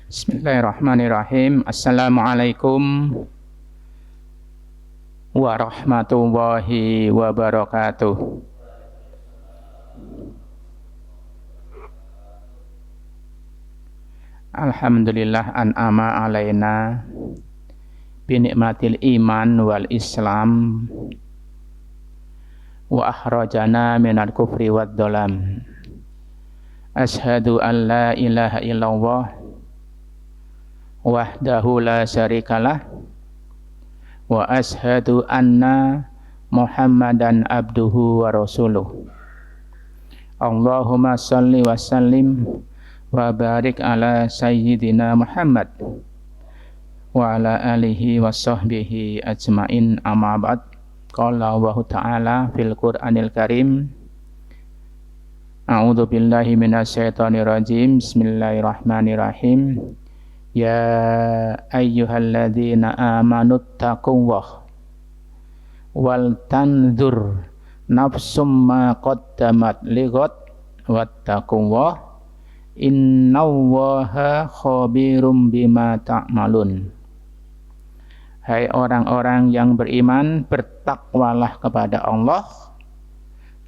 Bismillahirrahmanirrahim. Assalamualaikum warahmatullahi wabarakatuh. Alhamdulillah an'ama alaina binikmatil iman wal islam wa akhrajana minal kufri wad dhalam. Ashhadu an la ilaha illallah wahdahu la syarikalah wa ashhadu anna Muhammadan abduhu wa rasuluh. Allahumma salli wa sallim wa barik ala sayyidina Muhammad wa ala alihi wa sahbihi ajmain, amma ba'd. Qala Allah ta'ala fil Qur'anil Karim, a'udzu billahi minasyaitonir rajim. Bismillahirrahmanirrahim. Ya ayyuhalladzina amanu taqullaha wal tanzur nafsum ma qaddamat lighad wattaqullaha innallaha khabirum bima ta'malun. Hai orang-orang yang beriman, bertakwalah kepada Allah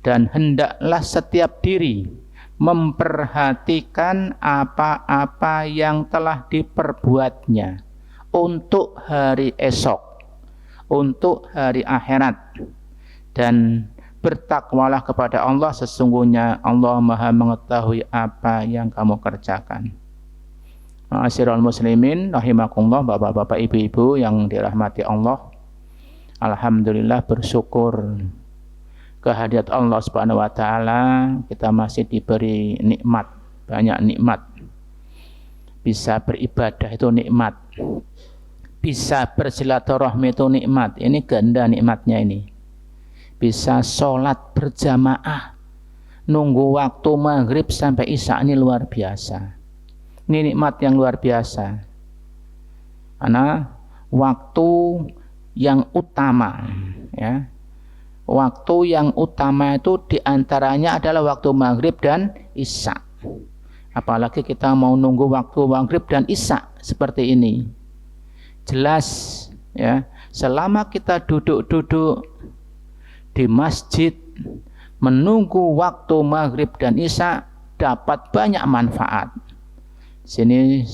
dan hendaklah setiap diri memperhatikan apa-apa yang telah diperbuatnya untuk hari esok, untuk hari akhirat, dan bertakwalah kepada Allah, sesungguhnya Allah Maha mengetahui apa yang kamu kerjakan. Ma'asyiral muslimin rahimakumullah, bapak-bapak, ibu-ibu yang dirahmati Allah. Alhamdulillah, bersyukur kehadirat Allah Subhanahu wa taala, kita masih diberi nikmat, banyak nikmat. Bisa beribadah itu nikmat. Bisa bersilaturahmi itu nikmat. Ini ganda nikmatnya ini. Bisa sholat berjamaah, nunggu waktu maghrib sampai isya, ini luar biasa. Ini nikmat yang luar biasa. Karena waktu yang utama, ya. Waktu yang utama itu diantaranya adalah waktu maghrib dan isya. Apalagi kita mau nunggu waktu maghrib dan isya seperti ini. Jelas, ya, selama kita duduk-duduk di masjid menunggu waktu maghrib dan isya, dapat banyak manfaat. Sini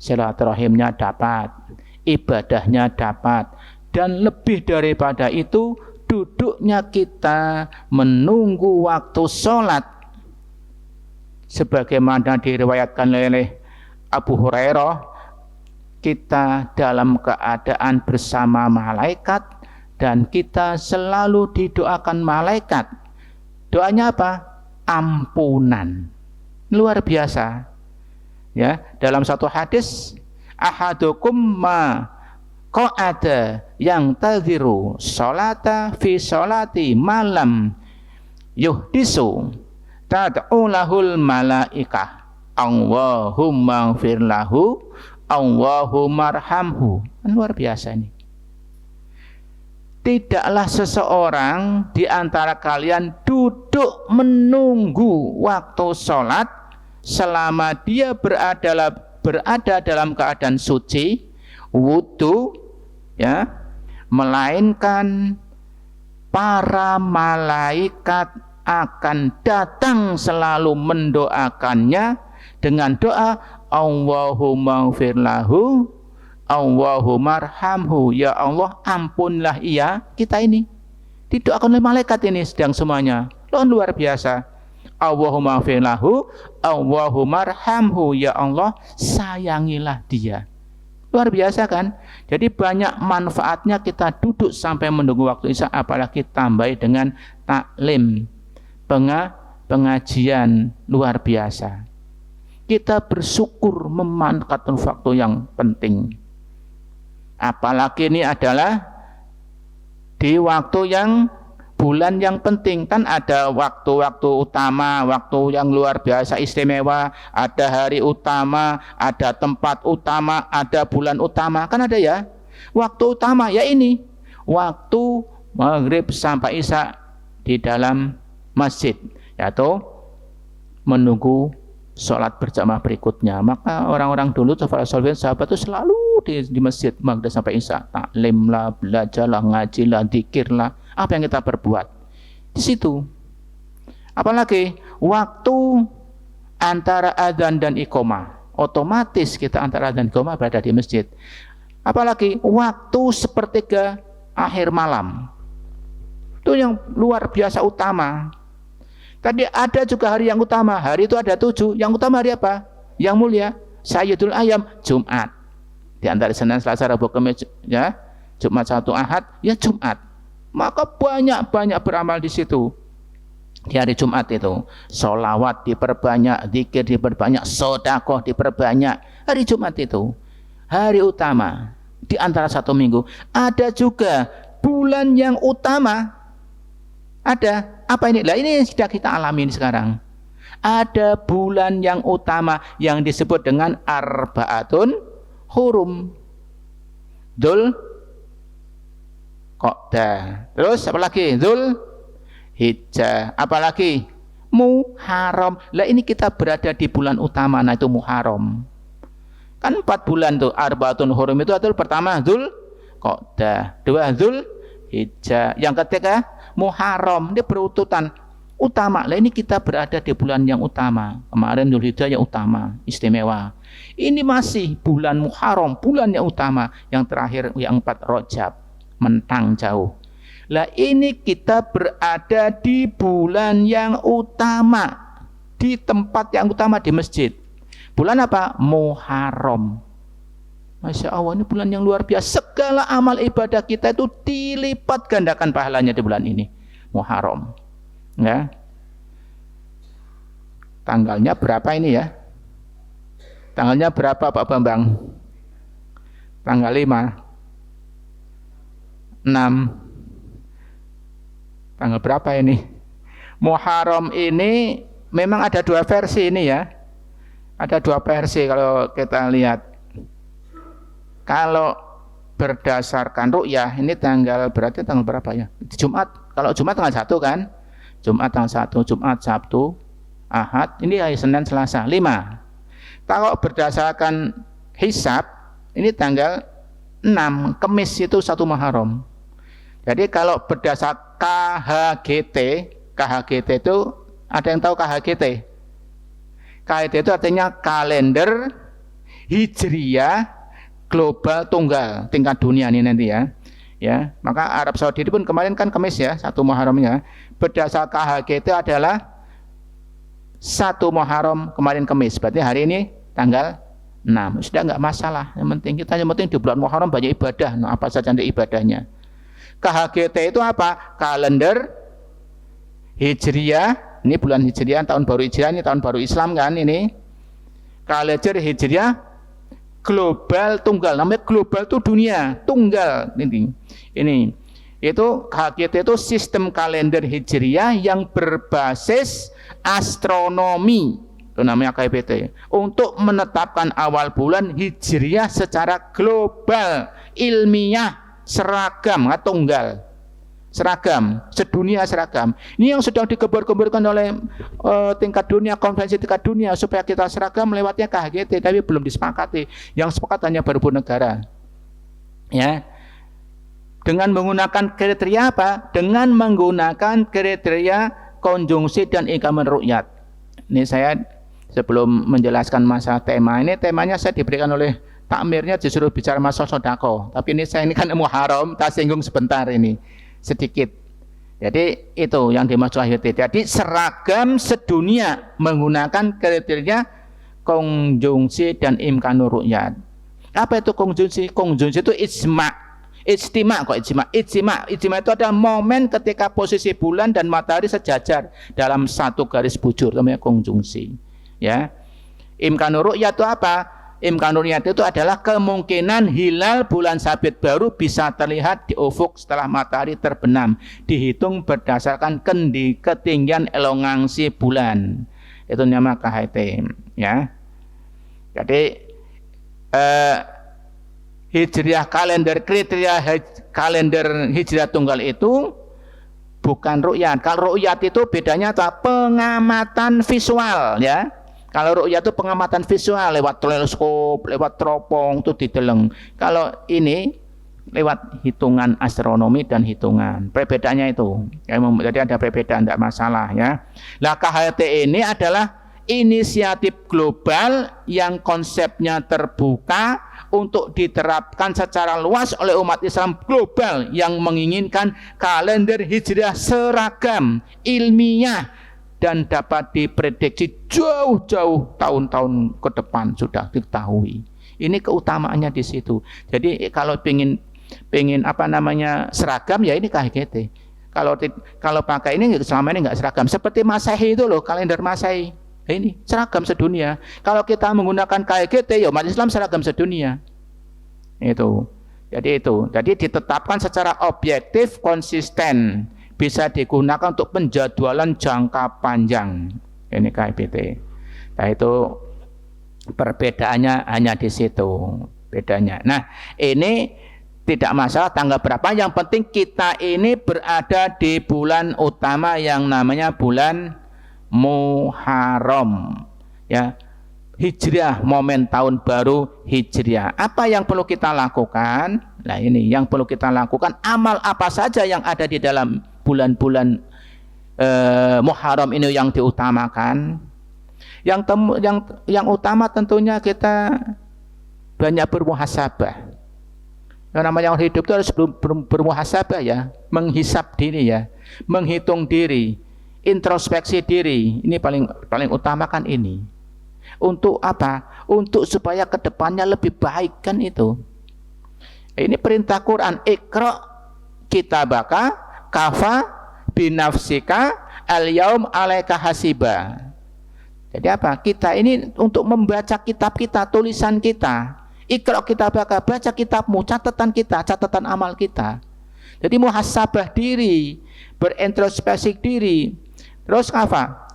silaturahimnya dapat, ibadahnya dapat, dan lebih daripada itu, duduknya kita menunggu waktu sholat sebagaimana diriwayatkan oleh Abu Hurairah, kita dalam keadaan bersama malaikat dan kita selalu didoakan malaikat. Doanya apa? Ampunan. Luar biasa. Ya, dalam satu hadis, ahadukum ma qa'ada yang tadhiru sholata fi sholati malam yuhdisu tad'u lahul malaikah Allahumma gfir lahu Allahumma arhamhu. Luar biasa ini. Tidaklah seseorang di antara kalian duduk menunggu waktu sholat selama dia berada dalam keadaan suci, wudu, ya, melainkan para malaikat akan datang selalu mendoakannya dengan doa Allahumma gfir lahu Allahummarhamhu, ya Allah ampunlah ia, kita ini didoakan oleh malaikat ini sedang semuanya. Luar biasa. Allahumma ghfirlahu, Allahummarhamhu, ya Allah sayangilah dia. Luar biasa kan? Jadi banyak manfaatnya kita duduk sampai menunggu waktu isya, apalagi tambahi dengan taklim, pengajian, luar biasa. Kita bersyukur memanfaatkan waktu yang penting. Apalagi ini adalah di waktu yang bulan yang penting, kan ada waktu-waktu utama, waktu yang luar biasa istimewa, ada hari utama, ada tempat utama, ada bulan utama, kan ada ya. Waktu utama ya ini, waktu maghrib sampai isya di dalam masjid, yaitu menunggu sholat berjamaah berikutnya. Maka orang-orang dulu, sahabat itu selalu di masjid maghrib sampai isya, taklim lah, belajar lah, ngaji lah, dzikir lah. Apa yang kita perbuat di situ? Apalagi waktu antara adzan dan iqamah, otomatis kita antara adzan dan iqamah berada di masjid. Apalagi waktu sepertiga akhir malam, itu yang luar biasa utama. Tadi ada juga hari yang utama, hari itu ada 7. Yang utama hari apa? Yang mulia, Sayyidul Ayyam, Jumat. Di antara Senin, Selasa, Rabu, Kamis, ya, Jumat, Sabtu, Ahad, ya Jumat. Maka banyak-banyak beramal di situ. Di hari Jumat itu, sholawat diperbanyak, zikir diperbanyak, sedekah diperbanyak. Hari Jumat itu hari utama di antara satu minggu. Ada juga bulan yang utama. Ada apa ini? Lah ini yang sudah kita alami sekarang. Ada bulan yang utama yang disebut dengan Arbaatun Hurum. Qa'dah. Terus apa lagi? Dzulhijjah. Apalagi? Muharram. Lah ini kita berada di bulan utama, nah itu Muharram. Kan 4 bulan tuh, Arbaatun Hurum itu adalah pertama Dzulqa'dah, 2 Dzulhijjah, yang ketiga Muharram. Ini berurutan utama. Lah ini kita berada di bulan yang utama. Kemarin Dzulhijjah yang utama, istimewa. Ini masih bulan Muharram, bulan yang utama. Yang terakhir yang 4 Rajab, mentang jauh. Lah ini kita berada di bulan yang utama, di tempat yang utama, di masjid. Bulan apa? Muharram. Masya Allah, ini bulan yang luar biasa. Segala amal ibadah kita itu dilipat gandakan pahalanya di bulan ini, Muharram. Ya. Tanggalnya berapa ini ya? Tanggalnya berapa Pak Bambang? Tanggal 5. 6. Tanggal berapa ini? Muharram ini memang ada 2 versi ini ya. Ada 2 versi kalau kita lihat. Kalau berdasarkan ru'yah ini berarti tanggal berapa ya? Jumat. Kalau Jumat tanggal 1 kan? Jumat tanggal 1, Jumat, Sabtu, Ahad, ini hari Senin, Selasa, 5. Kalau berdasarkan hisab ini tanggal 6, Kamis itu 1 Muharram. Jadi kalau berdasar KHGT itu ada yang tahu KHGT? KHGT itu artinya kalender Hijriyah global tunggal tingkat dunia ini nanti ya. Ya, maka Arab Saudi pun kemarin kan Kamis ya, 1 Muharramnya. Berdasar KHGT adalah 1 Muharram kemarin Kamis. Berarti hari ini tanggal 6. Sudah enggak masalah. Yang penting di bulan Muharram banyak ibadah. Nah, apa saja ada ibadahnya. KHGT itu apa? Kalender Hijriyah. Ini bulan Hijriyah, tahun baru Hijriyah, ini tahun baru Islam kan ini. Kalender Hijriyah global tunggal. Namanya global itu dunia, tunggal ini. Itu KHGT itu sistem kalender Hijriyah yang berbasis astronomi. Itu namanya KHGT. Untuk menetapkan awal bulan Hijriyah secara global, ilmiah, seragam, tunggal, seragam, sedunia seragam. Ini yang sedang digembar-gemborkan oleh tingkat dunia, konferensi tingkat dunia, supaya kita seragam lewatnya KHGT, tapi belum disepakati. Yang sepakat hanya beberapa negara. Ya, dengan menggunakan kriteria apa? Dengan menggunakan kriteria konjungsi dan ikaman ru'yat. Ini saya sebelum menjelaskan masalah tema ini, temanya saya diberikan oleh takmirnya disuruh bicara masalah sedekah. Tapi ini saya ini kan Muharram, tak singgung sebentar ini sedikit. Jadi itu yang dimaksud HYT. Jadi seragam sedunia menggunakan kriteria konjungsi dan imkanur ru'yat. Apa itu konjungsi? Konjungsi itu ijtima itu adalah momen ketika posisi bulan dan matahari sejajar dalam satu garis bujur, namanya konjungsi. Ya. Imkanur ru'yat itu apa? Imkanur ru'yat itu adalah kemungkinan hilal bulan sabit baru bisa terlihat di ufuk setelah matahari terbenam, dihitung berdasarkan ketinggian elongasi bulan. Itu nama KHT, ya. Jadi hijriah kalender, kriteria kalender hijriah tunggal itu bukan ru'yat. Kalau ru'yat itu bedanya apa? Pengamatan visual, ya. Kalau ru'yat itu pengamatan visual lewat teleskop, lewat teropong itu dideleng. Kalau ini lewat hitungan astronomi dan hitungan. Perbedaannya itu. Jadi ada perbedaan, tidak masalah, ya. Nah, KHT ini adalah inisiatif global yang konsepnya terbuka untuk diterapkan secara luas oleh umat Islam global yang menginginkan kalender hijriah seragam, ilmiah, dan dapat diprediksi jauh-jauh tahun-tahun ke depan sudah diketahui. Ini keutamaannya di situ. Jadi kalau pengen apa namanya seragam, ya ini KHT. Kalau pakai ini selama ini nggak seragam. Seperti Masehi itu loh, kalender Masehi. Ini seragam sedunia. Kalau kita menggunakan KHT, ya umat Islam seragam sedunia. Itu. Jadi ditetapkan secara objektif, konsisten, bisa digunakan untuk penjadwalan jangka panjang. Ini KBT. Nah, itu perbedaannya hanya di situ bedanya. Nah, ini tidak masalah tanggal berapa, yang penting kita ini berada di bulan utama yang namanya bulan Muharram, ya. Hijriah, momen tahun baru Hijriah. Apa yang perlu kita lakukan? Nah, ini yang perlu kita lakukan, amal apa saja yang ada di dalam bulan-bulan Muharram ini yang diutamakan. Yang utama tentunya kita banyak bermuhasabah. Yang namanya orang hidup itu harus bermuhasabah, ya, menghisap diri, ya, menghitung diri, introspeksi diri. Ini paling utamakan ini. Untuk apa? Untuk supaya kedepannya lebih baik, kan itu. Ini perintah Quran, Iqra kitabaka kafa binafsika al-yaum alaika hasiba. Jadi apa? Kita ini untuk membaca kitab kita, tulisan kita. Iqra kitabaka, baca kitabmu, catatan kita, catatan amal kita. Jadi muhasabah diri, berintrospeksi diri. Terus kafa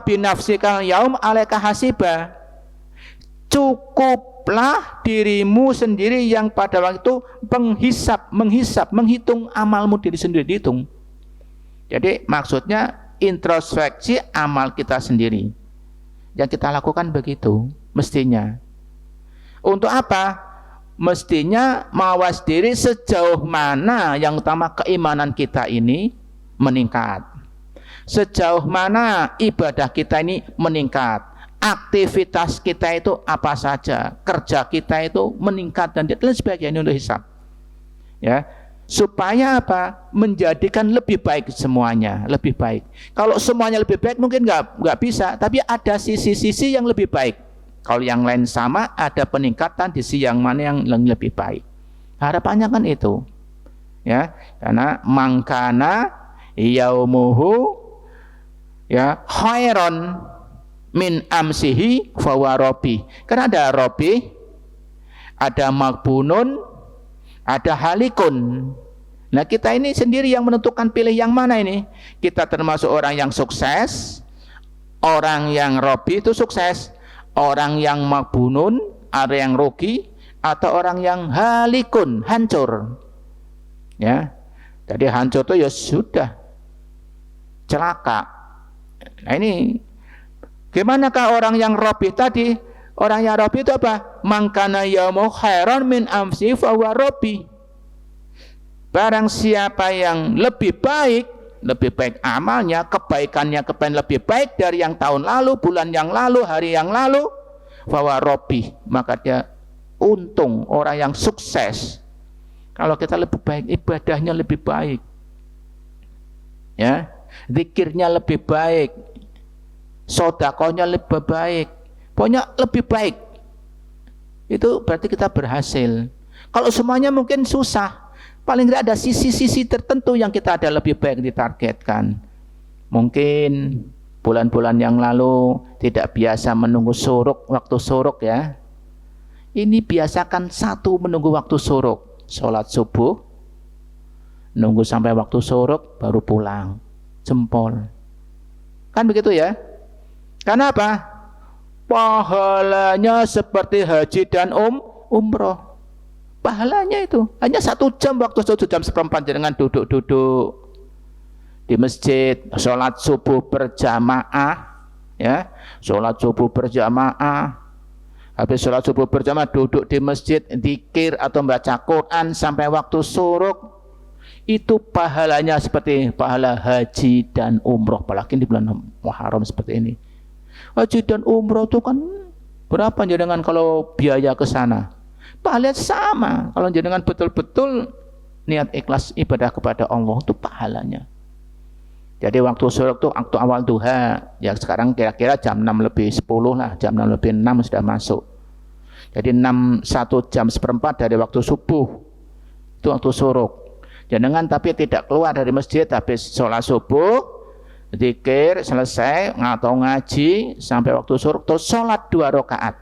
binafsika al-yaum alaika hasiba. Cukuplah dirimu sendiri yang pada waktu itu menghisap, menghitung amalmu diri sendiri, dihitung. Jadi maksudnya introspeksi amal kita sendiri. Yang kita lakukan begitu mestinya. Untuk apa? Mestinya mawas diri sejauh mana yang utama keimanan kita ini meningkat. Sejauh mana ibadah kita ini meningkat. Aktivitas kita itu apa saja, kerja kita itu meningkat dan lain sebagainya, untuk hisab. Ya, supaya apa? Menjadikan lebih baik semuanya, lebih baik. Kalau semuanya lebih baik mungkin nggak bisa, tapi ada sisi-sisi yang lebih baik. Kalau yang lain sama, ada peningkatan di sisi yang mana yang lebih baik. Harapannya kan itu. Ya, karena mangkana yaumuhu ya khairon min amsihi fawa robi. Karena ada robi, ada makbunun, ada halikun. Nah, kita ini sendiri yang menentukan pilih yang mana ini. Kita termasuk orang yang sukses, orang yang robi itu sukses, orang yang makbunun, ada yang rugi, atau orang yang halikun, hancur. Ya, jadi hancur itu ya sudah celaka. Nah, ini gimanakah orang yang robi tadi? Orang yang robi itu apa? Mangkana yaumu khairan min amsi fa huwa robi. Barang siapa yang lebih baik amalnya, kebaikannya lebih baik dari yang tahun lalu, bulan yang lalu, hari yang lalu, fa huwa robi, maka dia untung, orang yang sukses kalau kita lebih baik, ibadahnya lebih baik, ya, zikirnya lebih baik, sedekahnya lebih baik, pokoknya lebih baik. Itu berarti kita berhasil. Kalau semuanya mungkin susah, paling tidak ada sisi-sisi tertentu yang kita ada lebih baik ditargetkan. Mungkin bulan-bulan yang lalu tidak biasa menunggu suruk, waktu suruk ya. Ini biasakan satu menunggu waktu suruk, sholat subuh, nunggu sampai waktu suruk baru pulang, jempol. Kan begitu ya? Karena apa? Pahalanya seperti haji dan umroh. Pahalanya itu hanya 1 jam, waktu 1 jam seperempat dengan duduk-duduk di masjid, sholat subuh berjamaah, ya, sholat subuh berjamaah. Habis sholat subuh berjamaah duduk di masjid, zikir atau baca Quran sampai waktu suruk. Itu pahalanya seperti pahala haji dan umroh, apalagi di bulan Muharram seperti ini. Haji dan umroh itu kan berapa jenengan kalau biaya ke sana? Pahalanya sama. Kalau jenengan betul-betul niat ikhlas ibadah kepada Allah, itu pahalanya. Jadi waktu suruk itu waktu awal duha, ya sekarang kira-kira jam 6 lebih 10 lah, jam 6 lebih 6 sudah masuk. Jadi 1 jam seperempat dari waktu subuh, itu waktu suruk. Jenengan tapi tidak keluar dari masjid, habis sholat subuh, zikir selesai, atau ngaji sampai waktu suruk, terus sholat 2 rakaat.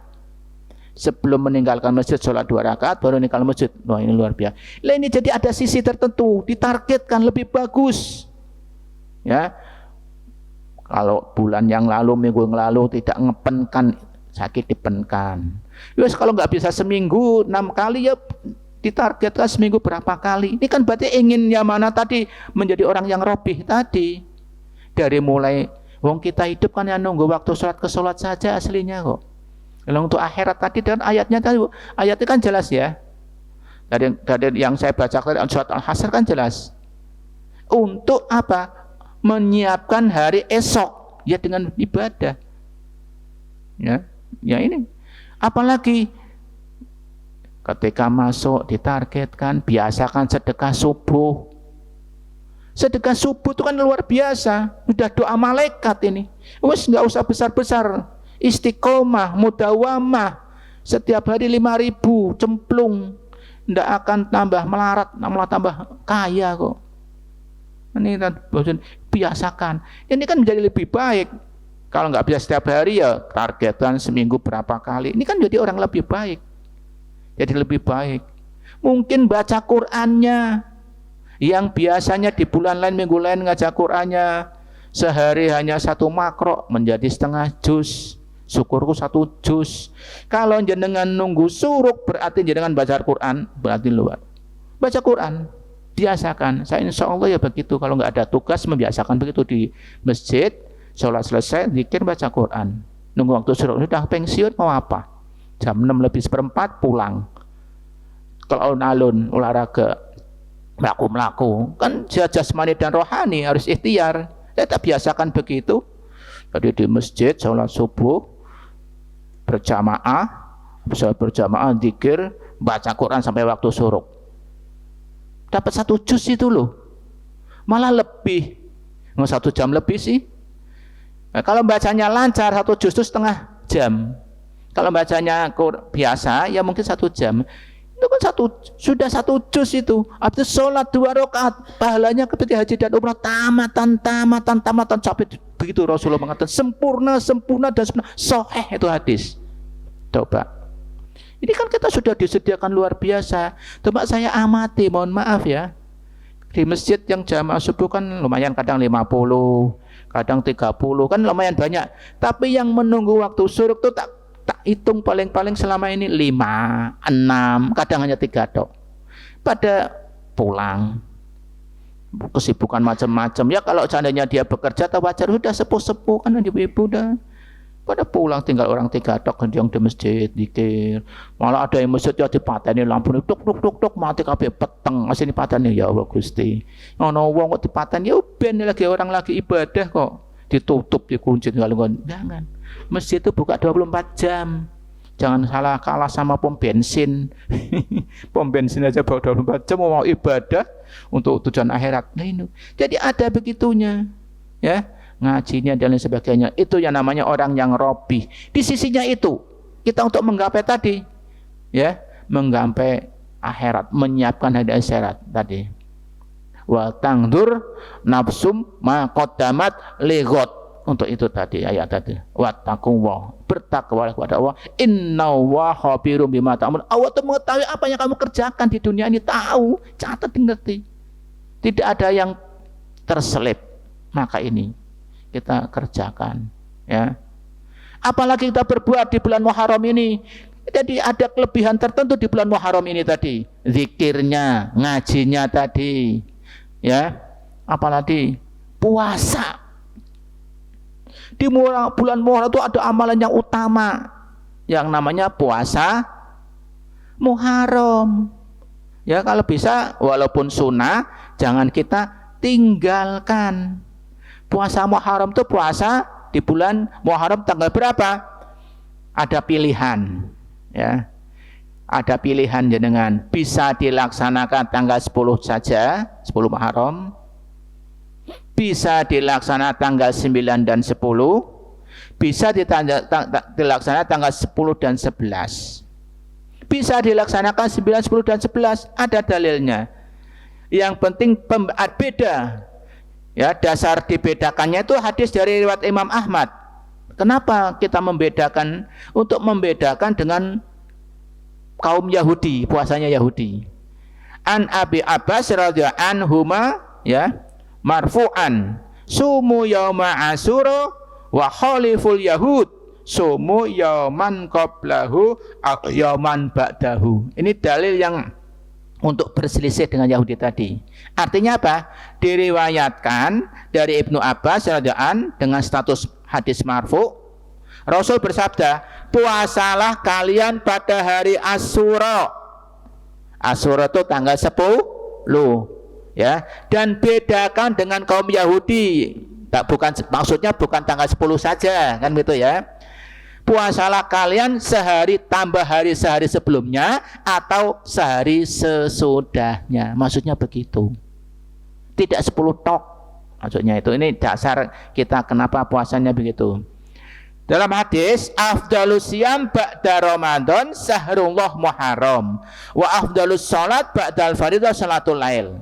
Sebelum meninggalkan masjid sholat 2 rakaat, baru meninggalkan masjid. Wah, ini luar biasa. Lah ini jadi ada sisi tertentu, ditargetkan lebih bagus. Ya, kalau bulan yang lalu, minggu yang lalu tidak ngepenkan, sakit dipenkan. Yus, kalau nggak bisa seminggu 6 kali, ya ditargetkan seminggu berapa kali. Ini kan berarti ingin yang mana tadi, menjadi orang yang robih tadi. Dari mulai, wong kita hidup kan yang nunggu waktu sholat ke sholat saja aslinya kok. Kalau untuk akhirat tadi dan ayatnya kan jelas ya. Dari yang saya baca tadi surat Al-Hasyr kan jelas. Untuk apa? Menyiapkan hari esok ya dengan ibadah. Ya ini. Apalagi ketika masuk ditargetkan, biasakan sedekah subuh. Sedekah subuh itu kan luar biasa. Udah doa malaikat ini. Wes nggak usah besar-besar. Istiqomah, mudawamah, setiap hari 5.000 cemplung, ndak akan tambah melarat, malah tambah kaya kok. Ini biasakan. Ini kan menjadi lebih baik. Kalau nggak bisa setiap hari ya targetkan seminggu berapa kali. Ini kan jadi orang lebih baik. Jadi lebih baik. Mungkin baca Qur'annya, yang biasanya di bulan lain, minggu lain ngajar Qur'annya, sehari hanya 1 makro menjadi setengah juz. Syukurku 1 juz. Kalau jenengan nunggu suruk berarti jenengan baca Quran, berarti luar. Baca Quran, biasakan. Saya insya Allah ya begitu. Kalau nggak ada tugas, membiasakan begitu di masjid. Sholat selesai, zikir, baca Quran. Nunggu waktu suruk, sudah pensiun mau apa? Jam 6 lebih seperempat pulang. Kalau alun olahraga, melaku-melaku, kan jasmani dan rohani harus ikhtiar. Kita biasakan begitu. Jadi di masjid sholat subuh berjamaah, bisa berjamaah zikir, baca Quran sampai waktu suruk. Dapat 1 juz itu loh. Malah lebih. Nggak 1 jam lebih sih. Nah, kalau bacanya lancar 1 juz itu setengah jam. Kalau bacanya biasa ya mungkin 1 jam. Itu kan sudah 1 juz itu. Habis sholat 2 rakaat, pahalanya seperti haji dan umrah, tamatan sampai begitu Rasulullah mengatakan sempurna dan sempurna. Sahih itu hadis. Coba. Ini kan kita sudah disediakan luar biasa. Coba saya amati, mohon maaf ya. Di masjid yang jamaah subuh kan lumayan, kadang 50, kadang 30, kan lumayan banyak. Tapi yang menunggu waktu suruk itu tak hitung paling-paling selama ini 5, 6, kadang hanya 3 tok. Pada pulang, kesibukan macam-macam. Ya kalau seandainya dia bekerja atau wajar, sudah sepuh-sepuh kan ibu-ibu udah pada pulang, tinggal orang 3 tok yang di masjid zikir. Malah ada yang masjid ya dipateni lampu tuk mati kabeh peteng, masih dipateni. Ya Allah Gusti. Ono wong kok dipateni, ya ben lagi orang lagi ibadah kok ditutup, dikunci, jangan. Masjid itu buka 24 jam. Jangan salah kalah sama pom bensin. Pom bensin aja 24 jam mau ibadah untuk tujuan akhirat. Nah, ini. Jadi ada begitunya, ya, ngajinya dan lain sebagainya. Itu yang namanya orang yang robi. Di sisinya itu kita untuk menggapai tadi, ya, menggapai akhirat, menyiapkan hari akhirat tadi. Wa tangdur nafsum ma qaddamat lighot. Untuk itu tadi ayat tadi, wattaqullah, bertakwalah kepada Allah, innallaha khabirum bima ta'malun. Allah itu mengetahui apa yang kamu kerjakan di dunia ini, tahu, catat, ngerti. Tidak ada yang terselip. Maka ini kita kerjakan, ya. Apalagi kita berbuat di bulan Muharram ini. Jadi ada kelebihan tertentu di bulan Muharram ini tadi, zikirnya, ngajinya tadi, ya. Apalagi puasa. Di bulan Muharram itu ada amalan yang utama yang namanya puasa Muharram. Ya, kalau bisa walaupun sunnah jangan kita tinggalkan. Puasa Muharram itu puasa di bulan Muharram tanggal berapa? Ada pilihan, ya. Ada pilihan jenengan, bisa dilaksanakan tanggal 10 saja, 10 Muharram. Bisa dilaksanakan tanggal 9 dan 10, bisa dilaksanakan tanggal 10 dan 11. Bisa dilaksanakan 9, 10 dan 11, ada dalilnya. Yang penting beda. Ya, dasar dibedakannya itu hadis dari riwayat Imam Ahmad. Kenapa kita membedakan? Untuk membedakan dengan kaum Yahudi, puasanya Yahudi. An Abi Abbas radhiyallahu anhuma, ya, marfu'an, sumu yauma asyura wa khaliful yahud sumu yauman qablahu yauman ba'dahu. Ini dalil yang untuk berselisih dengan Yahudi tadi. Artinya apa? Diriwayatkan dari Ibnu Abbas radhiyallahu an dengan status hadis marfu. Rasul bersabda, puasalah kalian pada hari Asyura. Asyura itu tanggal 10, ya, dan bedakan dengan kaum Yahudi. Maksudnya bukan tanggal 10 saja, kan gitu ya. Puasalah kalian sehari tambah hari sehari sebelumnya atau sehari sesudahnya. Maksudnya begitu. Tidak 10 tok. Maksudnya itu. Ini dasar kita kenapa puasanya begitu. Dalam hadis, afdalus siyam ba'da Ramadan sahrullah Muharram wa afdalus salat ba'dal fardhu salatul lail.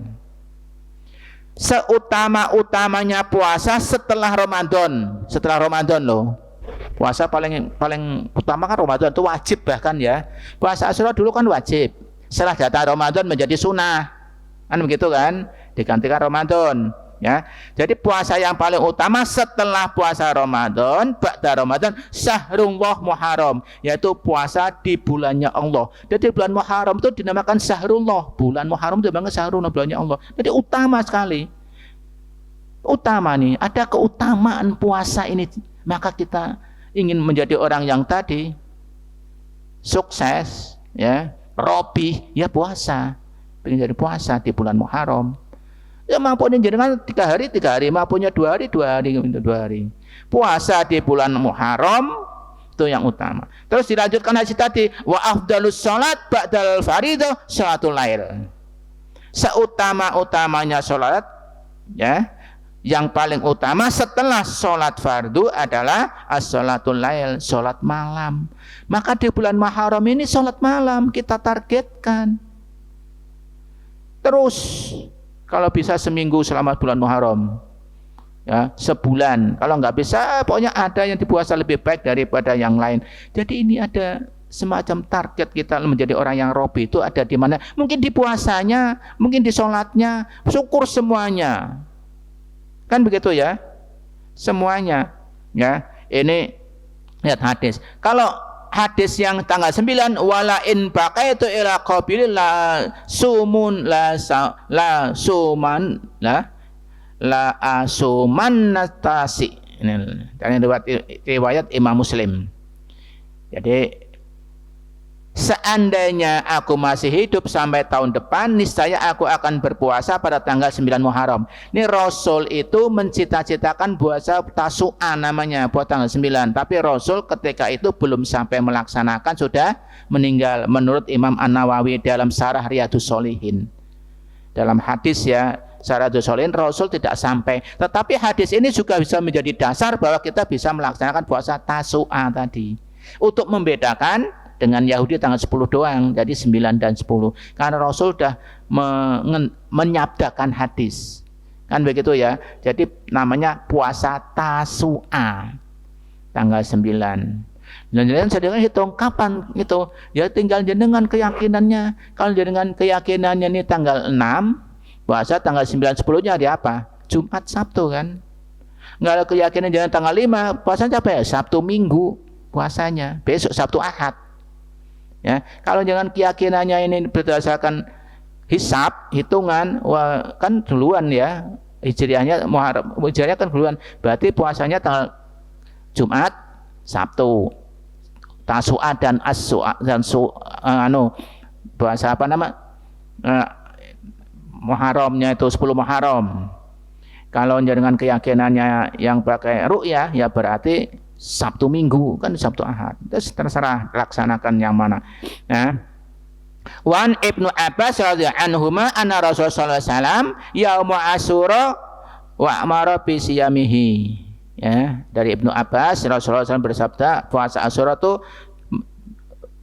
Seutama-utamanya puasa setelah Ramadan. Setelah Ramadan loh. Puasa paling utama kan Ramadan, itu wajib bahkan, ya. Puasa Asyura dulu kan wajib. Setelah datang Ramadan menjadi sunnah. Kan begitu kan? Digantikan Ramadan, ya. Jadi puasa yang paling utama setelah puasa Ramadan, ba'da Ramadan, syahrullah Muharram, yaitu puasa di bulannya Allah. Jadi bulan Muharram itu dinamakan syahrullah. Bulan Muharram itu dinamakan syahrullah, bulannya Allah. Jadi utama sekali. Utama nih, ada keutamaan puasa ini. Maka kita ingin menjadi orang yang tadi sukses, ya, robi, ya puasa. Ingin jadi puasa di bulan Muharram. Ya mampunya jenengan 3 hari, mampunya 2 hari, 2 hari. Puasa di bulan Muharram itu yang utama. Terus dilanjutkan hadis tadi, wa afdalus salat ba'dal fardhu salatul lail. Seutama-utamanya salat, ya, yang paling utama setelah salat fardu adalah as-salatul lail, salat malam. Maka di bulan Muharram ini salat malam kita targetkan. Terus kalau bisa seminggu selama bulan Muharram, ya, sebulan. Kalau nggak bisa, pokoknya ada yang dipuasa lebih baik daripada yang lain. Jadi ini ada semacam target kita menjadi orang yang robi itu ada di mana? Mungkin di puasanya, mungkin di sholatnya, syukur semuanya. Kan begitu ya? Semuanya, ya. Ini lihat hadis. Kalau hadis yang tanggal 9, wala in baqaitu ila qabilin la sumun la suman la asuman natasi. Ini riwayat Imam Muslim. Jadi seandainya aku masih hidup sampai tahun depan, niscaya aku akan berpuasa pada tanggal 9 Muharram. Ini Rasul itu mencita-citakan puasa Tasu'a namanya, buat tanggal 9. Tapi Rasul ketika itu belum sampai melaksanakan, sudah meninggal. Menurut Imam An-Nawawi dalam Syarah Riyadhus Shalihin. Dalam hadis ya, Syarah Riyadhus Shalihin, Rasul tidak sampai. Tetapi hadis ini juga bisa menjadi dasar bahwa kita bisa melaksanakan puasa Tasu'a tadi. Untuk membedakan dengan Yahudi tanggal 10 doang, jadi 9 dan 10. Karena Rasul sudah menyabdakan hadis. Kan begitu ya. Jadi namanya puasa Tasu'a. Tanggal 9. Dan jenengan sedang hitung kapan itu? Ya tinggal jenengan keyakinannya. Kalau jenengan keyakinannya ini tanggal 6, puasa tanggal 9 10-nya hari apa? Jumat Sabtu kan. Enggak ada keyakinan jenengan tanggal 5, puasanya apa ya? Sabtu Minggu puasanya. Besok Sabtu Ahad. Ya, kalau jangan keyakinannya ini berdasarkan hisab, hitungan, wah, kan duluan ya. Hijriahnya Muharram, Hijriahnya kan duluan. Berarti puasanya tanggal Jumat, Sabtu. Tasu'a dan As-Su'a dan puasa apa nama? Muharramnya itu 10 Muharram. Kalau dengan keyakinannya yang pakai ru'yah, ya berarti Sabtu Minggu, kan Sabtu Ahad. Terus terserah laksanakan yang mana. Nah, Wan Ibnu Abbas radhiyallahu anhuma anna Rasulullah sallallahu alaihi wasallam yauma Asyura wa amara bi siyamihi. Ya, dari Ibnu Abbas Rasulullah SAW bersabda puasa Asyura itu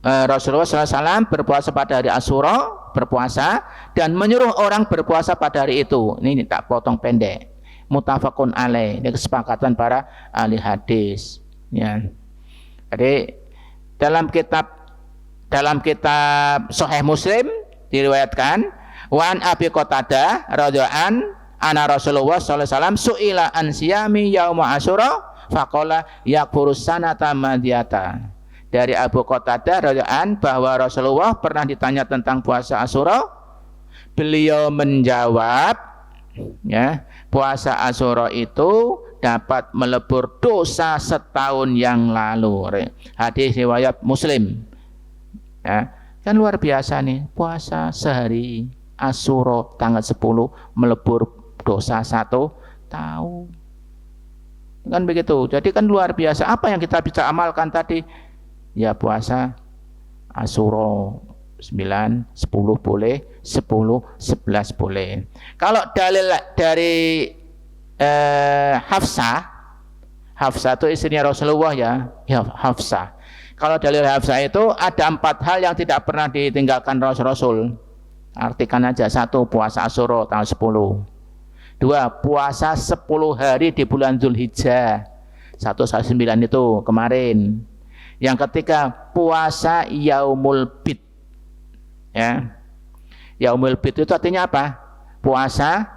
Rasulullah SAW berpuasa pada hari Asyura, berpuasa dan menyuruh orang berpuasa pada hari itu. Ini tak potong pendek. Muttafaqun alaih, ini kesepakatan para ahli hadis. Ya. Jadi dalam kitab Sahih Muslim diriwayatkan Wan Abi Qatadah radhiyallahu an anna Rasulullah sallallahu alaihi wasallam su'ila an siyami yauma Asyura faqala yakfurus sanata madiyata. Dari Abu Qatadah radhiyallahu an bahwa Rasulullah pernah ditanya tentang puasa Asyura, beliau menjawab, ya, puasa Asyura itu dapat melebur dosa setahun yang lalu. Hadis riwayat Muslim. Ya, kan luar biasa nih, puasa sehari Asyura tanggal 10 melebur dosa 1 tahun. Kan begitu. Jadi kan luar biasa. Apa yang kita bisa amalkan tadi? Ya puasa Asyura 9, 10 boleh, 10, 11 boleh. Kalau dalil dari Hafsah itu istrinya Rasulullah ya Hafsah. Kalau dalil Hafsah itu ada 4 hal yang tidak pernah ditinggalkan Rasul. Artikan aja. 1, puasa Asyura tanggal 10. 2, puasa 10 hari di bulan Dzulhijjah 1/9 itu kemarin. Yang ketiga, puasa Yaumul Bid. Ya. Yaumul Bid itu artinya apa? Puasa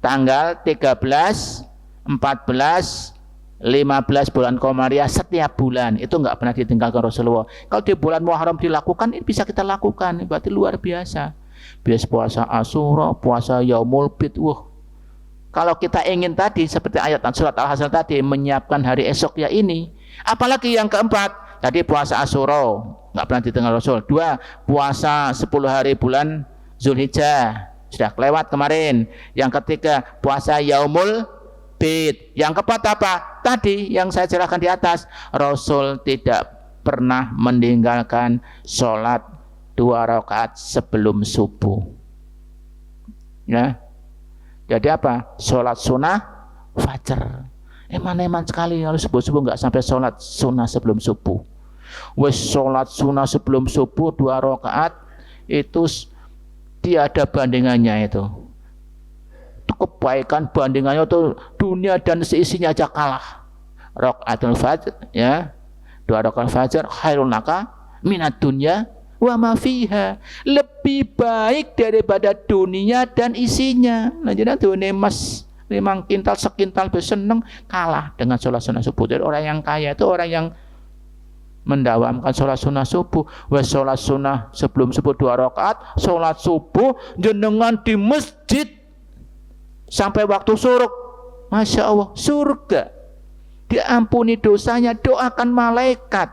tanggal 13, 14, 15 bulan Komariah setiap bulan. Itu enggak pernah ditinggalkan Rasulullah. Kalau di bulan Muharram dilakukan, ini bisa kita lakukan. Berarti luar biasa. Biasa puasa Asyura, puasa Yaumul Bid. Kalau kita ingin tadi seperti ayat surat Al-Hasan tadi menyiapkan hari esok ya ini. Apalagi yang keempat, tadi puasa Asyura enggak pernah ditinggalkan Rasul. 2, puasa 10 hari bulan Dzulhijjah. Sudah kelewat kemarin. Yang ketiga, puasa Yaumul Bid. Yang keempat apa? Tadi yang saya jelaskan di atas, Rasul tidak pernah meninggalkan sholat 2 rakaat sebelum subuh. Ya. Jadi apa? Sholat sunnah fajar. Eman-eman sekali kalau subuh-subuh nggak sampai sholat sunnah sebelum subuh. Wes sholat sunnah sebelum subuh 2 rakaat itu tiada bandingannya itu. Kebaikan bandingannya itu dunia dan seisinya aja kalah. Rakaatul fajr ya. 2 rakaat fajar khairun laka minad dunya wa ma fiha. Lebih baik daripada dunia dan isinya. Nah, jadi dunia emas 5 kintal sekintal seneng kalah dengan sholat sunnah subuh. Jadi orang yang kaya itu orang yang mendawamkan sholat sunnah subuh. Wes sholat sunnah sebelum subuh 2 rakaat, sholat subuh jenengan di masjid sampai waktu syuruk. Masya Allah, surga. Diampuni dosanya, doakan malaikat.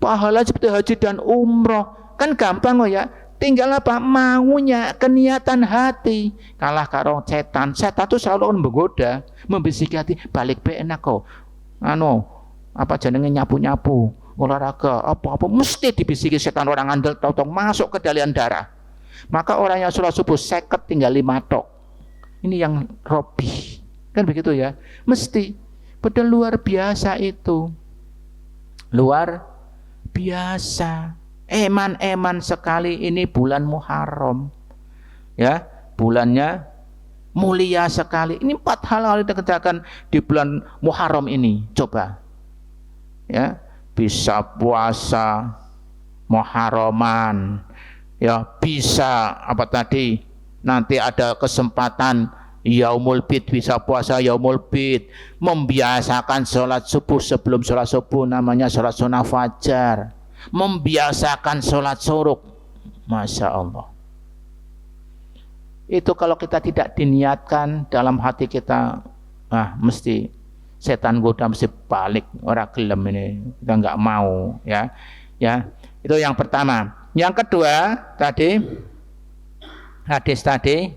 pahala seperti haji dan umroh. Kan gampang kok ya. Tinggal apa? Maunya, keniatan hati. Kalah karo setan. Setan itu selalu menggoda, membisiki hati, balik be enak kok. Apa jenenge nyapu-nyapu, olahraga, apa-apa mesti dibisiki setan orang andel, tahu-tahu masuk ke dalian darah. Maka orang yang sholat subuh 50 tinggal 5 tok. Ini yang robi. Kan begitu ya? Mesti. Padahal luar biasa itu. Luar biasa. Eman-eman sekali ini bulan Muharram. Ya, bulannya mulia sekali. Ini 4 hal kita kerjakan di bulan Muharram ini. Coba. Ya, bisa puasa Muharraman. Ya, bisa apa tadi? Nanti ada kesempatan Yaumul Bid, bisa puasa Yaumul Bid, membiasakan sholat subuh sebelum sholat subuh namanya sholat sunnah fajar, membiasakan sholat suruk. Masya Allah. Itu kalau kita tidak diniatkan dalam hati kita, mesti setan goda, mesti balik, orang gelem ini, kita nggak mau, ya. Itu yang pertama. Yang kedua tadi, hadis tadi,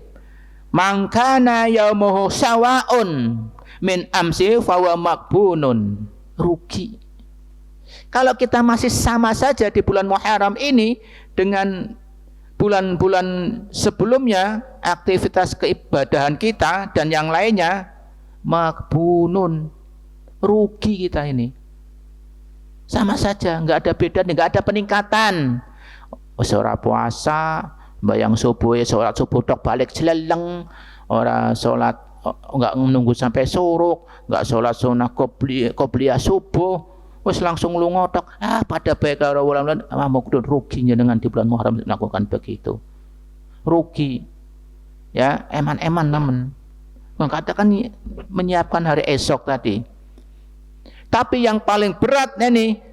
mangkana yaumuhu sawaun min amsi fawa makbunun, rugi. Kalau kita masih sama saja di bulan Muharram ini dengan bulan-bulan sebelumnya, aktivitas keibadahan kita dan yang lainnya, makbunun, rugi kita ini. Sama saja, nggak ada beda, nggak ada peningkatan. Ora puasa, bayang subuh, sholat subuh tok balik jeleleng, ora sholat nggak menunggu sampai suruk, nggak sholat sunnah qobliyah subuh, wes langsung lunga tok. Pada baik karo ulama mukdun, ruginya dengan di bulan Muharram melakukan begitu. Rugi. Ya, eman-eman teman. Mengatakan menyiapkan hari esok tadi. Tapi yang paling berat ini,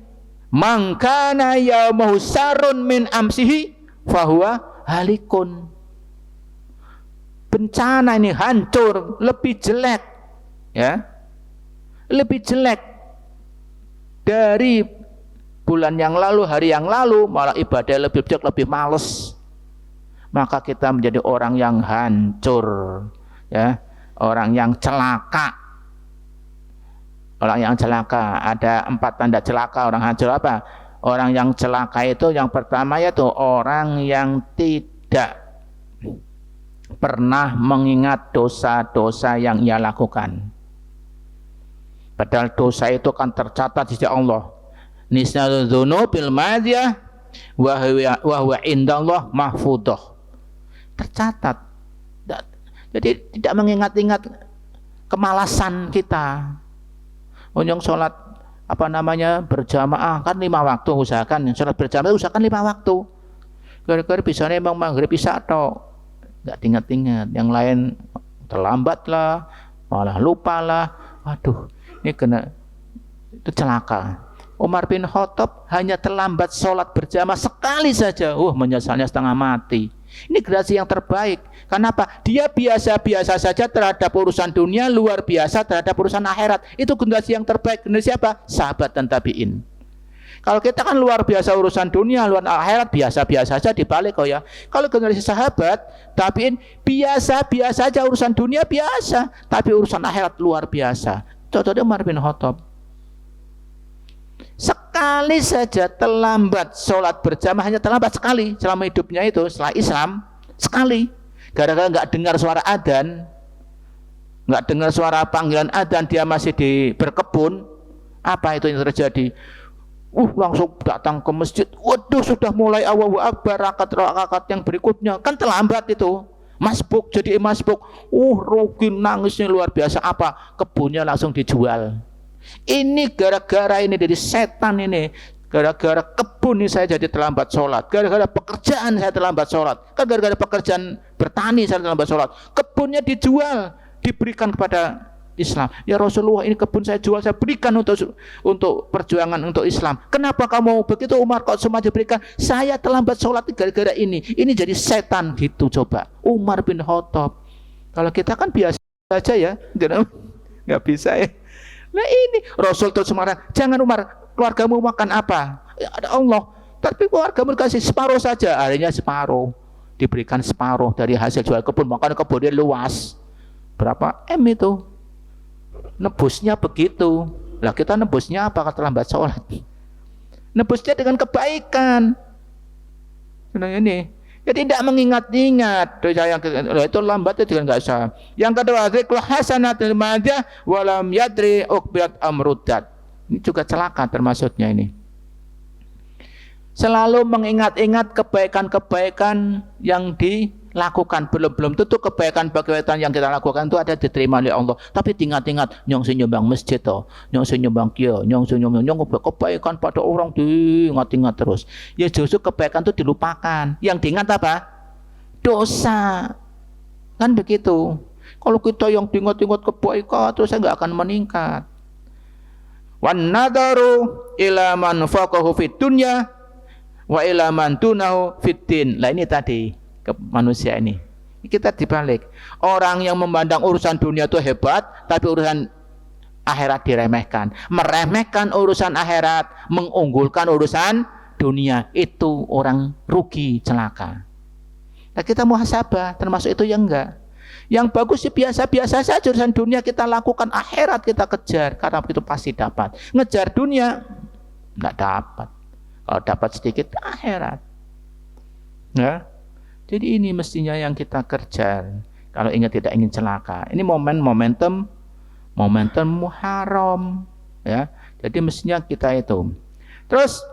mangkana yaumahu sarun min amsihi fahuwa halikun. Bencana ini hancur, lebih jelek, ya, lebih jelek dari bulan yang lalu, hari yang lalu, malah ibadah lebih jelek, lebih males. Maka kita menjadi orang yang hancur, ya, orang yang celaka. Orang yang celaka, ada 4 tanda celaka orang hancur apa? Orang yang celaka itu yang pertama yaitu orang yang tidak pernah mengingat dosa-dosa yang ia lakukan. Padahal dosa itu kan tercatat di sisi Allah. Nisnal dzunubil madiyah wa huwa indallah mahfudhah. Tercatat. Jadi tidak mengingat-ingat kemalasan kita. Yang sholat berjamaah kan 5 waktu, usahakan sholat berjamaah usahakan 5 waktu. Gara-gara bisanya emang maghrib isya atau nggak ingat-ingat, yang lain terlambat lah, malah lupa lah. Waduh, ini kena itu celaka. Umar bin Khattab hanya terlambat sholat berjamaah sekali saja, menyesalnya setengah mati. Ini generasi yang terbaik. Kenapa? Dia biasa-biasa saja terhadap urusan dunia, luar biasa terhadap urusan akhirat. Itu generasi yang terbaik. Generasi apa? Sahabat dan tabi'in. Kalau kita kan luar biasa urusan dunia, luar akhirat biasa-biasa saja dibalik kok ya. Kalau generasi sahabat, tabi'in biasa-biasa saja urusan dunia biasa, tapi urusan akhirat luar biasa. Contohnya Umar bin Khattab. Sekali saja terlambat sholat berjamaah, hanya terlambat sekali selama hidupnya itu, setelah Islam, sekali. Gara-gara nggak dengar suara adzan, nggak dengar suara panggilan adzan, dia masih berkebun. Apa itu yang terjadi? Langsung datang ke masjid. Waduh, sudah mulai Allahu Akbar, rakaat yang berikutnya. Kan terlambat itu. Masbuk, jadi masbuk. Rugi, nangisnya luar biasa. Apa? Kebunnya langsung dijual. Ini gara-gara ini dari setan ini. Gara-gara kebun ini saya jadi terlambat sholat. Gara-gara pekerjaan saya terlambat sholat. Kan gara-gara pekerjaan bertani saya terlambat sholat. Kebunnya dijual, diberikan kepada Islam. Ya Rasulullah, ini kebun saya jual, saya berikan untuk perjuangan untuk Islam. Kenapa kamu begitu Umar, kok semua diberikan? Saya terlambat sholat gara-gara ini. Ini jadi setan gitu. Coba Umar bin Khattab. Kalau kita kan biasa saja ya, nggak bisa ya. Nah ini Rasul terus marah, jangan Umar, keluargamu makan apa? ya ada Allah. Tapi warga kasih separuh saja, akhirnya separuh. Diberikan separuh dari hasil jual kebun, makanya kebunnya luas. Berapa M itu? Nebusnya begitu. Lah kita nebusnya apa? Terlambat sholat. Nebusnya dengan kebaikan. Nah ini. Jadi tidak mengingat-ingat dosa yang itu lambat itu nggak sah. Yang kedua, zikrul hasanatil madiyah walam yadri uqbirat amrudat. Ini juga celaka termasuknya ini. Selalu mengingat-ingat kebaikan-kebaikan yang dilakukan, belum tentu kebaikan-kebaikan yang kita lakukan itu ada diterima oleh Allah. Tapi diingat-ingat, nyong nyumbang masjid toh, nyong nyumbang kiyo, nyong kebaikan pada orang diingat-ingat terus. Ya justru kebaikan itu dilupakan. Yang diingat apa? Dosa. Kan begitu. Kalau kita yang diingat-ingat kebaikan terus saya nggak akan meningkat. Wan nadaru ila man faqahu fid dunya wa ila man dunahu fid din. Lah ini tadi ke manusia ini. Kita dibalik. Orang yang memandang urusan dunia itu hebat, tapi urusan akhirat diremehkan. Meremehkan urusan akhirat, mengunggulkan urusan dunia. Itu orang rugi, celaka. Nah, kita muhasabah, termasuk itu yang enggak. Yang bagus sih biasa-biasa saja urusan dunia kita lakukan, akhirat kita kejar, karena itu pasti dapat. Ngejar dunia enggak dapat. Kalau dapat sedikit akhirat. Ya. Jadi ini mestinya yang kita kejar. Kalau tidak ingin celaka. Ini momentum Muharram, ya. Jadi mestinya kita itu. Terus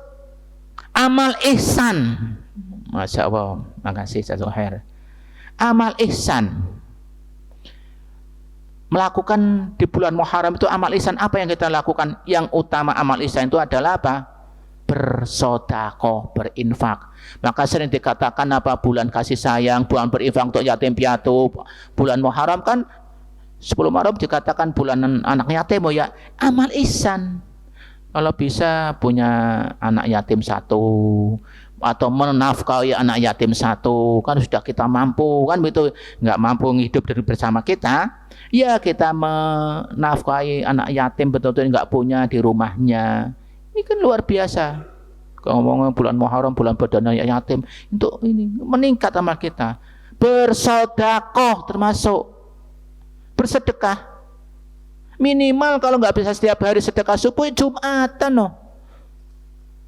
amal ihsan. Masya Allah, makasih Zuhair. Amal ihsan. Melakukan di bulan Muharram itu amal ihsan apa yang kita lakukan? Yang utama amal ihsan itu adalah apa? Bersedekah, berinfak. Maka sering dikatakan apa? Bulan kasih sayang, bulan berinfak untuk yatim piatu. Bulan Muharram kan 10 Muharram dikatakan bulan anak yatim, ya. Amal ihsan. Kalau bisa punya anak yatim satu atau menafkahi anak yatim satu, kan sudah kita mampu, kan begitu. Nggak mampu hidup dari bersama kita, ya kita menafkahi anak yatim betul-betul nggak punya di rumahnya. Ini kan luar biasa. Kalau ngomongin bulan Muharram, bulan badana yatim, untuk ini meningkat amal kita. Bersedekah termasuk bersedekah. Minimal kalau nggak bisa setiap hari sedekah subuh, Jumatan no.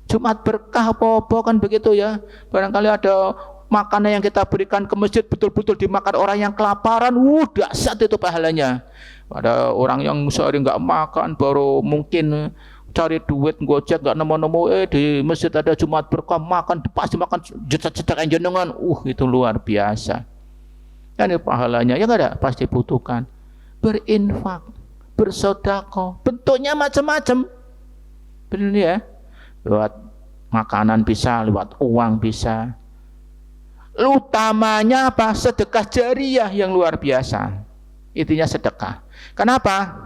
Jumat berkah apa-apa kan begitu ya. Barangkali ada makanan yang kita berikan ke masjid betul-betul dimakan orang yang kelaparan, dahsyat itu pahalanya. Ada orang yang sehari nggak makan, baru mungkin cari duit gojek nggak nemu-nemu, di masjid ada Jumat berkah, makan pasti makan juta-juta jenengan, itu luar biasa. Ini pahalanya yang ada pasti butuhkan. Berinfak, bersedekah, bentuknya macam-macam. Benar ya? Lewat makanan bisa, lewat uang bisa. Utamanya apa? Sedekah jariyah yang luar biasa. Intinya sedekah. Kenapa?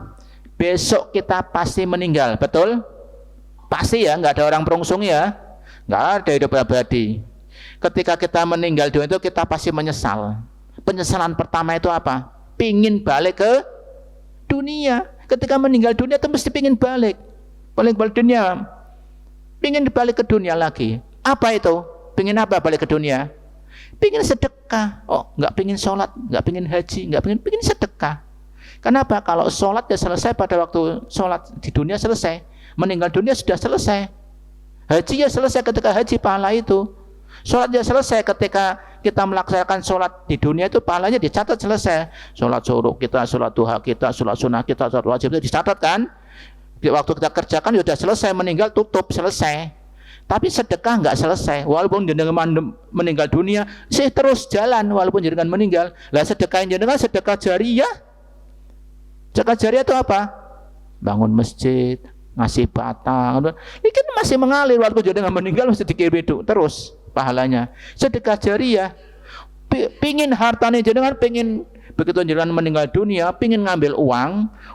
Besok kita pasti meninggal, betul? Pasti ya, nggak ada orang perungsung ya, nggak ada hidup abadi. Ketika kita meninggal dunia itu kita pasti menyesal. Penyesalan pertama itu apa? Pingin balik ke dunia. Ketika meninggal dunia itu mesti pingin balik dunia, pingin balik ke dunia lagi. Apa itu? Pingin apa balik ke dunia? Pingin sedekah. Oh, nggak pingin sholat, nggak pingin haji, nggak pingin sedekah. Kenapa? Kalau sholat ya selesai pada waktu sholat di dunia selesai, meninggal dunia sudah selesai. Haji ya selesai ketika haji pahala itu. Sholat ya selesai ketika kita melaksanakan sholat di dunia itu pahalanya dicatat selesai. Sholat suruh kita, sholat duha kita, sholat sunnah kita, sholat wajib itu dicatat kan? Di waktu kita kerjakan ya sudah selesai, meninggal tutup selesai. Tapi sedekah nggak selesai, walaupun jenengan meninggal dunia, sih terus jalan walaupun jenengan meninggal. Lah sedekah jenengan sedekah jariyah. Sedekah jariah itu apa? Bangun masjid, ngasih batang. Ini kan masih mengalir walaupun jenengan meninggal masih dikirim terus pahalanya. Sedekah jariah. Pingin hartanya jenengan, pingin begitu jenengan meninggal dunia, pingin ngambil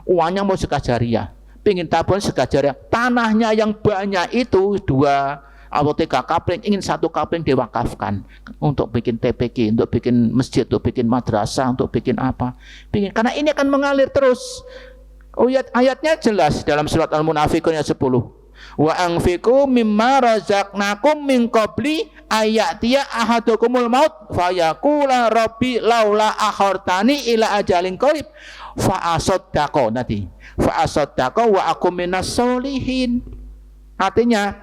uangnya mau sedekah jariah. Pingin tabung sedekah jariah. Tanahnya yang banyak itu 2 atau 3 kapling, ingin 1 kapling diwakafkan untuk bikin TPQ, untuk bikin masjid, untuk bikin madrasah, untuk bikin apa. Pingin, karena ini akan mengalir terus. Ayatnya jelas dalam surat Al-Munafiqun ayat 10. Wa anfiqu mimma razaqnakum min qabli ayatiya ahadukumul maut fayaqula rabbi laula akhartani ila ajalin qarib fa asaddaqo nanti. Fa asaddaqo wa akum minas solihin. Artinya,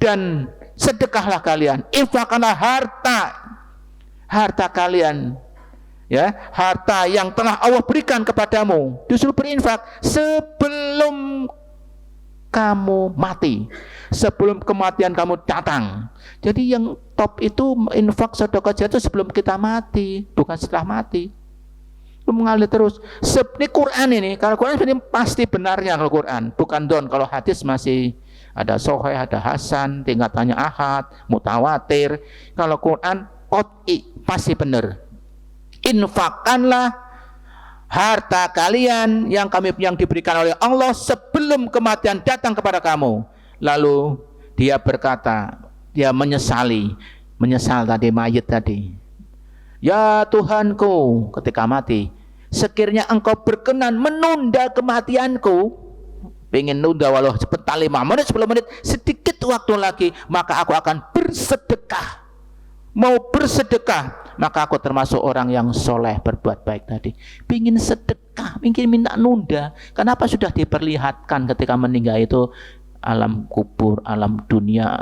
dan sedekahlah kalian, infakkanlah harta kalian, ya, harta yang telah Allah berikan kepadamu, disuruh berinfak sebelum kamu mati, sebelum kematian kamu datang. Jadi yang top itu infak sedekah jatuh sebelum kita mati, bukan setelah mati. Itu mengalir terus. Ini Quran ini, kalau Quran ini pasti benarnya kalau Quran, bukan don. Kalau hadis masih ada sahih, ada hasan, tingkatannya ahad, mutawatir. Kalau Quran qat'i pasti benar. Infakkanlah harta kalian yang diberikan oleh Allah sebelum kematian datang kepada kamu. Lalu dia berkata, dia menyesal tadi, mayit tadi. Ya Tuhanku, ketika mati, sekiranya engkau berkenan menunda kematianku, pengen nunda walau sebentar 5 menit, 10 menit, sedikit waktu lagi, maka aku akan bersedekah. Mau bersedekah, maka aku termasuk orang yang soleh, berbuat baik tadi. Pingin sedekah, pingin minta nunda. Kenapa sudah diperlihatkan ketika meninggal itu alam kubur, alam dunia,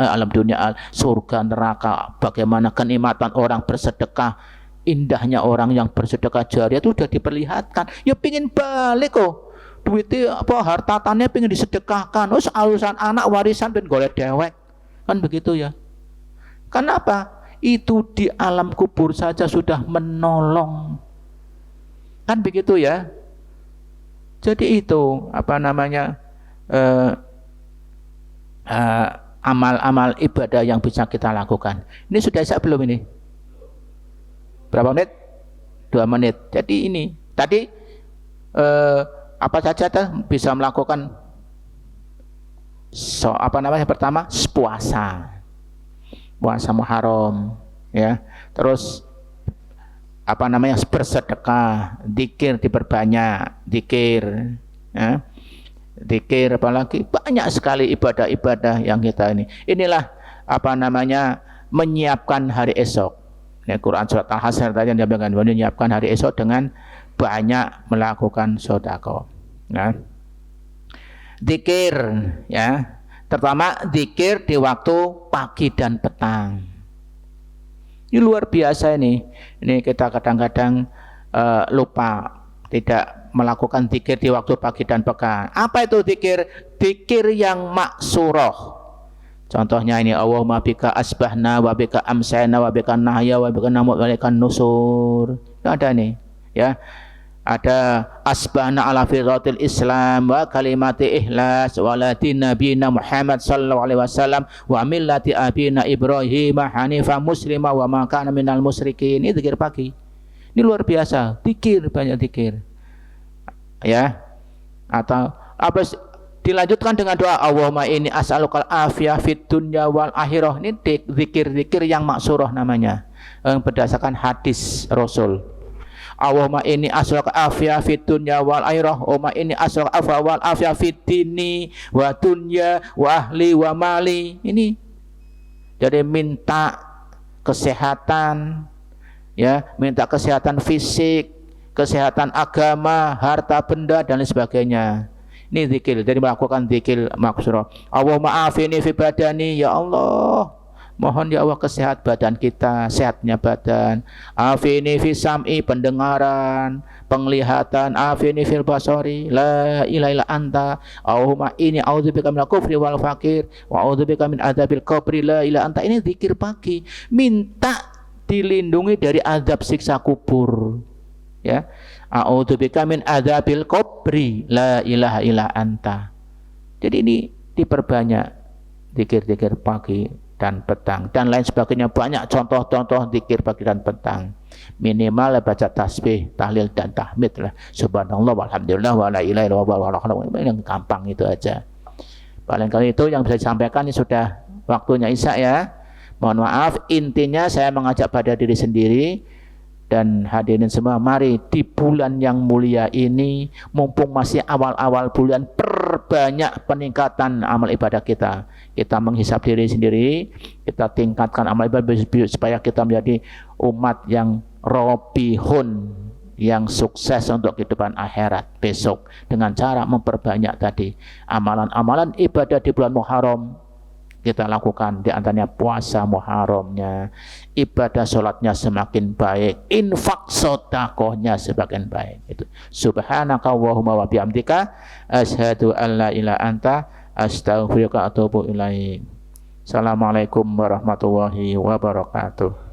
surga, neraka, bagaimana kenikmatan orang bersedekah, indahnya orang yang bersedekah jariah itu sudah diperlihatkan. Ya pingin balik kok. Duitnya harta tanahnya pingin disedekahkan. Terus alusan anak warisan pengen golek dewek. Kan begitu ya. Kenapa? Itu di alam kubur saja sudah menolong. Kan begitu ya. Jadi itu amal-amal ibadah yang bisa kita lakukan. Ini sudah Isya belum ini? Berapa menit? 2 menit. Jadi ini tadi apa saja bisa melakukan pertama puasa Muharram, ya. Terus bersedekah, zikir diperbanyak, zikir, ya. Zikir, apalagi banyak sekali ibadah-ibadah yang kita ini. Inilah menyiapkan hari esok. Ya, Quran surat Al-Hasyr tadi yang diambilkan, menyiapkan hari esok dengan banyak melakukan sedekah. Ya. Zikir, ya. Terutama zikir di waktu pagi dan petang. Ini luar biasa ini. Ini kita kadang-kadang lupa tidak melakukan zikir di waktu pagi dan petang. Apa itu zikir? Zikir yang maksurah. Contohnya ini, Allahumma bika asbahna wa bika amsayna wa bika nahya wa bika namut wa bika nusur. Itu ada nih, ya. Ada asbahna ala firatil Islam wa kalimati ikhlas wa lati nabiyina Muhammad sallallahu alaihi wasallam wa millati abina Ibrahim hanifah muslima wa ma kana minal musyrikin. Ini zikir pagi. Ini luar biasa, zikir, banyak zikir. Ya. Atau apa dilanjutkan dengan doa Allahumma inni as'alukal afiyah fid dunya wal akhirah. Ini zikir-zikir yang maksurah namanya, berdasarkan hadis Rasul. Allahumma inni as'aluka afiyah fid dunya wal akhirah. Allahumma inni as'aluka afiyah wal afiyah fid dini wa dunya wa ahli wa mali. Ini jadi minta kesehatan, ya, minta kesehatan fisik, kesehatan agama, harta benda dan lain sebagainya. Ini zikir, jadi melakukan zikir maksurah. Allahumma afini fi badani, ya Allah, mohon ya Allah kesehat badan kita, sehatnya badan. Afini fi sam'i, pendengaran, penglihatan. Afini fil basari, la ilaha illa anta. Allahumma inni a'udzubika minal kufri wal fakir wa a'udzubika min adzabil qabri, la ilaha anta. Ini zikir pagi, minta dilindungi dari azab siksa kubur, ya. A'udzubika min adzabil qabri, la ilaha illa anta. Jadi ini diperbanyak zikir-zikir pagi dan petang dan lain sebagainya. Banyak contoh-contoh zikir pagi dan petang. Minimal baca tasbih, tahlil dan tahmid lah. Subhanallah walhamdulillah wa la ilaha illallah. Yang gampang itu aja. Paling kali itu yang bisa disampaikan. Ini sudah waktunya Isya, ya. Mohon maaf, intinya saya mengajak pada diri sendiri dan hadirin semua, mari di bulan yang mulia ini, mumpung masih awal-awal bulan, memperbanyak peningkatan amal ibadah kita. Kita menghisap diri sendiri, kita tingkatkan amal ibadah supaya kita menjadi umat yang robihun, yang sukses untuk kehidupan akhirat besok dengan cara memperbanyak tadi amalan-amalan ibadah di bulan Muharram. Kita lakukan di antaranya puasa Muharramnya, ibadah sholatnya semakin baik, infak sedekahnya semakin baik. Itu. Subhanaka Allahumma wa bihamdika asyhadu an la ilaha anta astaghfiruka wa atubu ilaik. Assalamualaikum warahmatullahi wabarakatuh.